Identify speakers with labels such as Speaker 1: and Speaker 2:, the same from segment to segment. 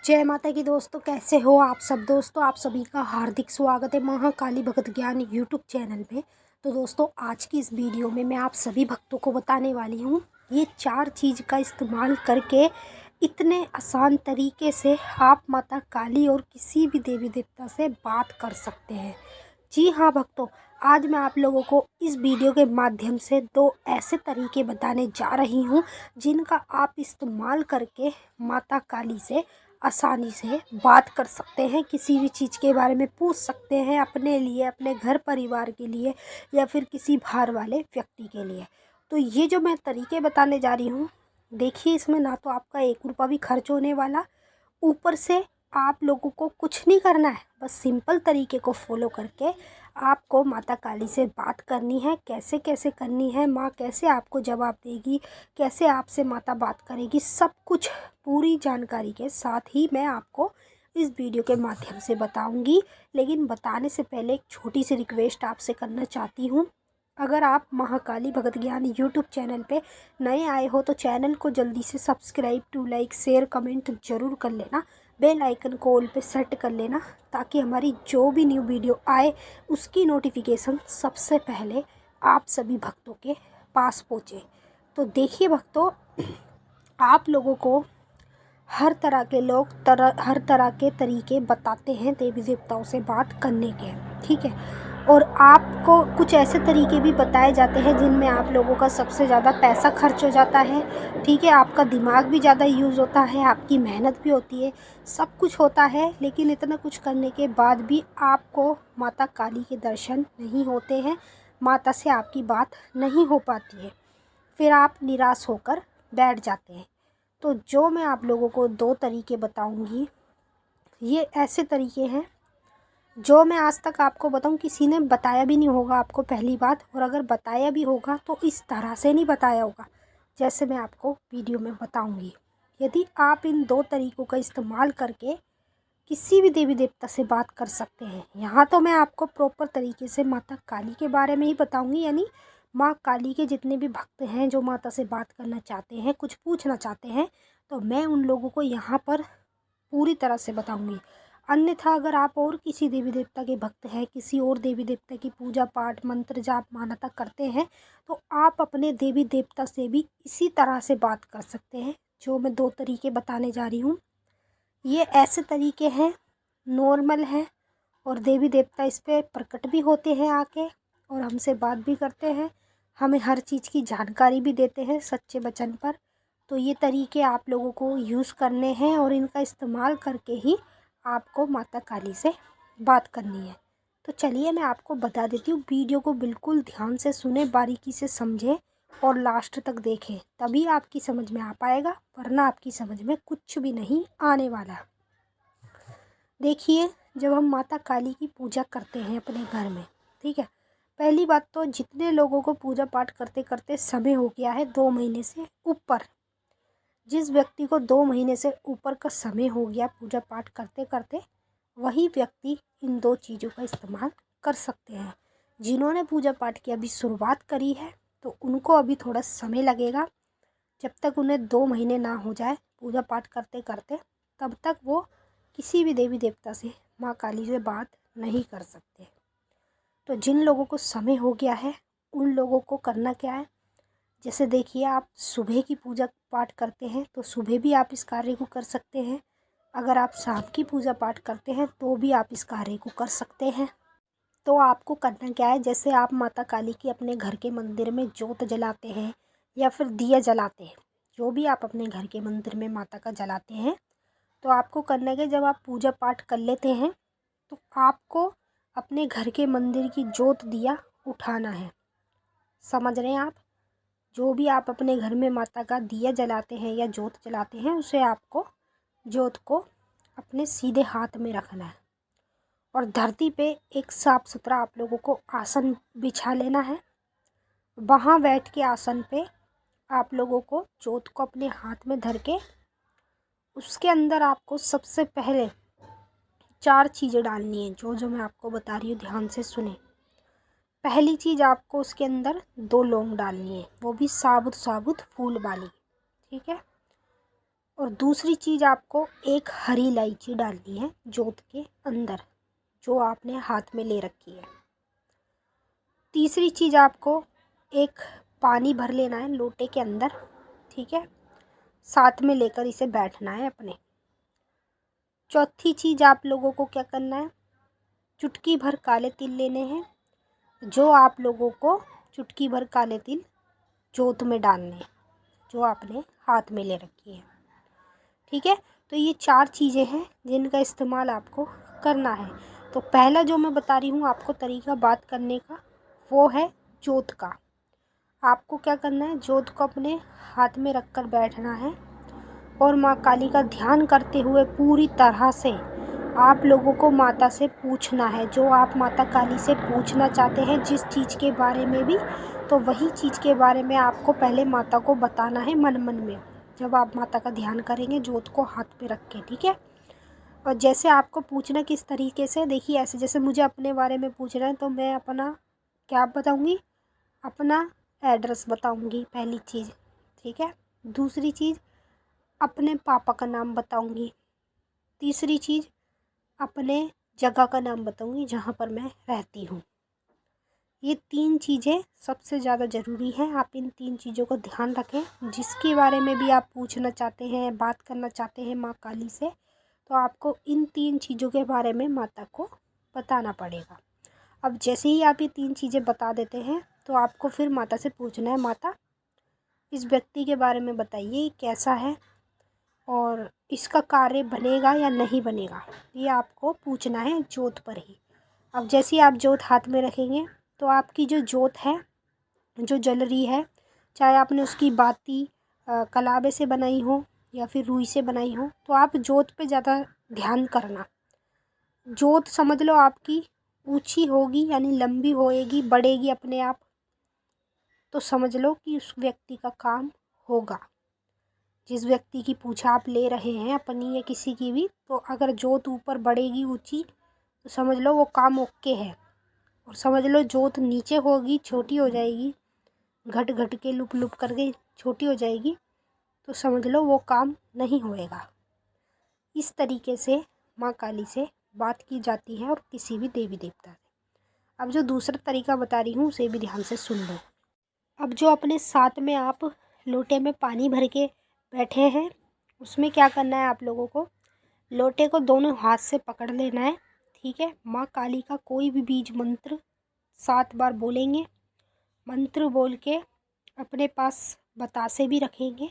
Speaker 1: जय माता की दोस्तों, कैसे हो आप सब। दोस्तों आप सभी का हार्दिक स्वागत है महाकाली भगत ज्ञान यूट्यूब चैनल पे। तो दोस्तों आज की इस वीडियो में मैं आप सभी भक्तों को बताने वाली हूँ ये 4 चीज़ का इस्तेमाल करके इतने आसान तरीके से आप माता काली और किसी भी देवी देवता से बात कर सकते हैं। जी हाँ भक्तों, आज मैं आप लोगों को इस वीडियो के माध्यम से 2 ऐसे तरीके बताने जा रही हूँ जिनका आप इस्तेमाल करके माता काली से आसानी से बात कर सकते हैं। किसी भी चीज़ के बारे में पूछ सकते हैं, अपने लिए, अपने घर परिवार के लिए या फिर किसी बाहर वाले व्यक्ति के लिए। तो ये जो मैं तरीके बताने जा रही हूँ, देखिए इसमें ना तो आपका 1 रुपया भी खर्च होने वाला, ऊपर से आप लोगों को कुछ नहीं करना है। बस सिंपल तरीके को फॉलो करके आपको माता काली से बात करनी है। कैसे कैसे करनी है, माँ कैसे आपको जवाब देगी, कैसे आपसे माता बात करेगी, सब कुछ पूरी जानकारी के साथ ही मैं आपको इस वीडियो के माध्यम से बताऊंगी। लेकिन बताने से पहले एक छोटी सी रिक्वेस्ट आपसे करना चाहती हूँ। अगर आप महाकाली भगत ज्ञान यूट्यूब चैनल पे नए आए हो तो चैनल को जल्दी से subscribe to like share comment ज़रूर कर लेना। बेल आइकन को ऑल पे सेट कर लेना ताकि हमारी जो भी न्यू वीडियो आए उसकी नोटिफिकेशन सबसे पहले आप सभी भक्तों के पास पहुँचे। तो देखिए भक्तों, आप लोगों को हर तरह के लोग हर तरह के तरीके बताते हैं देवी देवताओं से बात करने के, ठीक है। और आपको कुछ ऐसे तरीके भी बताए जाते हैं जिनमें आप लोगों का सबसे ज़्यादा पैसा खर्च हो जाता है, ठीक है। आपका दिमाग भी ज़्यादा यूज़ होता है, आपकी मेहनत भी होती है, सब कुछ होता है। लेकिन इतना कुछ करने के बाद भी आपको माता काली के दर्शन नहीं होते हैं, माता से आपकी बात नहीं हो पाती है, फिर आप निराश होकर बैठ जाते हैं। तो जो मैं आप लोगों को 2 तरीके बताऊंगी, ये ऐसे तरीके हैं जो मैं आज तक आपको बताऊं किसी ने बताया भी नहीं होगा आपको, पहली बात। और अगर बताया भी होगा तो इस तरह से नहीं बताया होगा जैसे मैं आपको वीडियो में बताऊंगी। यदि आप इन 2 तरीक़ों का इस्तेमाल करके किसी भी देवी देवता से बात कर सकते हैं। यहाँ तो मैं आपको प्रॉपर तरीके से माता काली के बारे में ही बताऊंगी, यानी माँ काली के जितने भी भक्त हैं जो माता से बात करना चाहते हैं, कुछ पूछना चाहते हैं, तो मैं उन लोगों को यहाँ पर पूरी तरह से बताऊंगी। अन्यथा अगर आप और किसी देवी देवता के भक्त हैं, किसी और देवी देवता की पूजा पाठ मंत्र जाप मान्यता करते हैं, तो आप अपने देवी देवता से भी इसी तरह से बात कर सकते हैं जो मैं 2 तरीके बताने जा रही हूँ। ये ऐसे तरीके हैं, नॉर्मल हैं, और देवी देवता इस पे प्रकट भी होते हैं आके और हमसे बात भी करते हैं, हमें हर चीज़ की जानकारी भी देते हैं सच्चे वचन पर। तो ये तरीके आप लोगों को यूज़ करने हैं और इनका इस्तेमाल करके ही आपको माता काली से बात करनी है। तो चलिए मैं आपको बता देती हूँ, वीडियो को बिल्कुल ध्यान से सुने, बारीकी से समझें और लास्ट तक देखें, तभी आपकी समझ में आ पाएगा, वरना आपकी समझ में कुछ भी नहीं आने वाला। देखिए, जब हम माता काली की पूजा करते हैं अपने घर में, ठीक है, पहली बात तो जितने लोगों को पूजा पाठ करते करते समय हो गया है 2 महीने से ऊपर, जिस व्यक्ति को 2 महीने से ऊपर का समय हो गया पूजा पाठ करते करते, वही व्यक्ति इन 2 चीज़ों का इस्तेमाल कर सकते हैं। जिन्होंने पूजा पाठ की अभी शुरुआत करी है तो उनको अभी थोड़ा समय लगेगा, जब तक उन्हें 2 महीने ना हो जाए पूजा पाठ करते करते, तब तक वो किसी भी देवी देवता से माँ काली से बात नहीं कर सकते। तो जिन लोगों को समय हो गया है उन लोगों को करना क्या है, जैसे देखिए आप सुबह की पूजा पाठ करते हैं तो सुबह भी आप इस कार्य को कर सकते हैं। अगर आप शाम की पूजा पाठ करते हैं तो भी आप इस कार्य को कर सकते हैं। तो आपको करना क्या है, जैसे आप माता काली की अपने घर के मंदिर में जोत जलाते हैं या फिर दिया जलाते हैं, जो भी आप अपने घर के मंदिर में माता का जलाते हैं, तो आपको करना है कि जब आप पूजा पाठ कर लेते हैं तो आपको अपने घर के मंदिर की जोत दिया उठाना है। समझ रहे हैं आप, जो भी आप अपने घर में माता का दिया जलाते हैं या जोत जलाते हैं, उसे आपको जोत को अपने सीधे हाथ में रखना है और धरती पे एक साफ सुथरा आप लोगों को आसन बिछा लेना है। वहाँ बैठ के आसन पे आप लोगों को जोत को अपने हाथ में धर के उसके अंदर आपको सबसे पहले 4 चीज़ें डालनी है, जो मैं आपको बता रही हूँ, ध्यान से सुने। पहली चीज़, आपको उसके अंदर 2 लौंग डालनी है, वो भी साबुत साबुत फूल वाली, ठीक है। और दूसरी चीज़ आपको एक हरी इलायची डालनी है जोत के अंदर, जो आपने हाथ में ले रखी है। तीसरी चीज़ आपको एक पानी भर लेना है लोटे के अंदर, ठीक है, साथ में लेकर इसे बैठना है अपने। चौथी चीज़ आप लोगों को क्या करना है, चुटकी भर काले तिल लेने हैं, जो आप लोगों को चुटकी भर काले तिल जोत में डालने हैं, जो आपने हाथ में ले रखी है, ठीक है। तो ये 4 चीज़ें हैं जिनका इस्तेमाल आपको करना है। तो पहला जो मैं बता रही हूँ आपको तरीका बात करने का, वो है जोत का। आपको क्या करना है, जोत को अपने हाथ में रख कर बैठना है और माँ काली का ध्यान करते हुए पूरी तरह से आप लोगों को माता से पूछना है, जो आप माता काली से पूछना चाहते हैं जिस चीज़ के बारे में भी, तो वही चीज़ के बारे में आपको पहले माता को बताना है मन मन में, जब आप माता का ध्यान करेंगे जोत को हाथ में रख के, ठीक है। और जैसे आपको पूछना किस तरीके से, देखिए ऐसे जैसे मुझे अपने बारे में पूछना है तो मैं अपना क्या बताऊँगी, अपना एड्रेस बताऊँगी पहली चीज़, ठीक है। दूसरी चीज़ अपने पापा का नाम बताऊँगी। तीसरी चीज़ अपने जगह का नाम बताऊँगी जहाँ पर मैं रहती हूँ। ये 3 चीज़ें सबसे ज़्यादा ज़रूरी हैं। आप इन 3 चीज़ों को ध्यान रखें। जिसके बारे में भी आप पूछना चाहते हैं, बात करना चाहते हैं माँ काली से, तो आपको इन 3 चीज़ों के बारे में माता को बताना पड़ेगा। अब जैसे ही आप ये 3 चीज़ें बता देते हैं तो आपको फिर माता से पूछना है, माता इस व्यक्ति के बारे में बताइए, ये कैसा है और इसका कार्य बनेगा या नहीं बनेगा, ये आपको पूछना है जोत पर ही। अब जैसे ही आप जोत हाथ में रखेंगे तो आपकी जो जोत है, जो जल रही है, चाहे आपने उसकी बाती कलावे से बनाई हो या फिर रुई से बनाई हो, तो आप जोत पे ज़्यादा ध्यान करना। जोत समझ लो आपकी ऊंची होगी, यानी लंबी होएगी, बढ़ेगी अपने आप, तो समझ लो कि उस व्यक्ति का काम होगा। जिस व्यक्ति की पूछा आप ले रहे हैं, अपनी या किसी की भी, तो अगर जोत ऊपर बढ़ेगी ऊंची तो समझ लो वो काम ओके है। और समझ लो जोत नीचे होगी, छोटी हो जाएगी, घट घट के लुप लुप करके छोटी हो जाएगी, तो समझ लो वो काम नहीं होएगा। इस तरीके से माँ काली से बात की जाती है और किसी भी देवी देवता से। अब जो दूसरा तरीका बता रही हूँ उसे भी ध्यान से सुन लो। अब जो अपने साथ में आप लोटे में पानी भर के बैठे हैं, उसमें क्या करना है, आप लोगों को लोटे को दोनों हाथ से पकड़ लेना है, ठीक है। माँ काली का कोई भी बीज मंत्र 7 बार बोलेंगे। मंत्र बोल के अपने पास बतासे भी रखेंगे।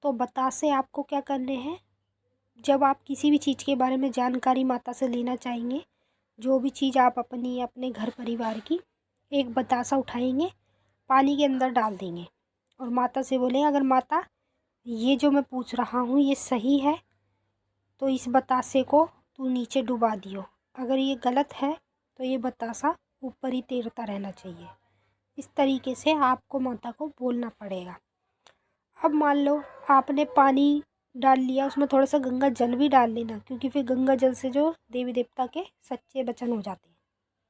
Speaker 1: तो बतासे आपको क्या करने हैं, जब आप किसी भी चीज़ के बारे में जानकारी माता से लेना चाहेंगे, जो भी चीज़ आप अपनी अपने घर परिवार की, एक बतासा उठाएंगे, पानी के अंदर डाल देंगे और माता से बोलेंगे, अगर माता ये जो मैं पूछ रहा हूँ ये सही है तो इस बतासे को तू नीचे डुबा दियो, अगर ये गलत है तो ये बतासा ऊपर ही तैरता रहना चाहिए। इस तरीके से आपको माता को बोलना पड़ेगा। अब मान लो आपने पानी डाल लिया, उसमें थोड़ा सा गंगा जल भी डाल लेना, क्योंकि फिर गंगा जल से जो देवी देवता के सच्चे वचन हो जाते हैं,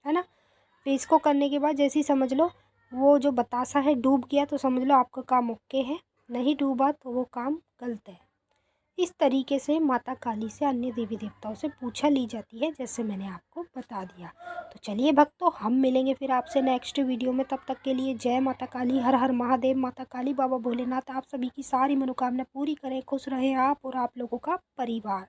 Speaker 1: है ना। फिर इसको करने के बाद जैसे ही समझ लो वो जो बतासा है डूब गया, तो समझ लो आपका काम ओके है, नहीं डूबा तो वो काम गलत है। इस तरीके से माता काली से अन्य देवी देवताओं से पूछा ली जाती है, जैसे मैंने आपको बता दिया। तो चलिए भक्तों, हम मिलेंगे फिर आपसे नेक्स्ट वीडियो में। तब तक के लिए जय माता काली, हर हर महादेव। माता काली बाबा भोलेनाथ आप सभी की सारी मनोकामना पूरी करें। खुश रहे आप और आप लोगों का परिवार।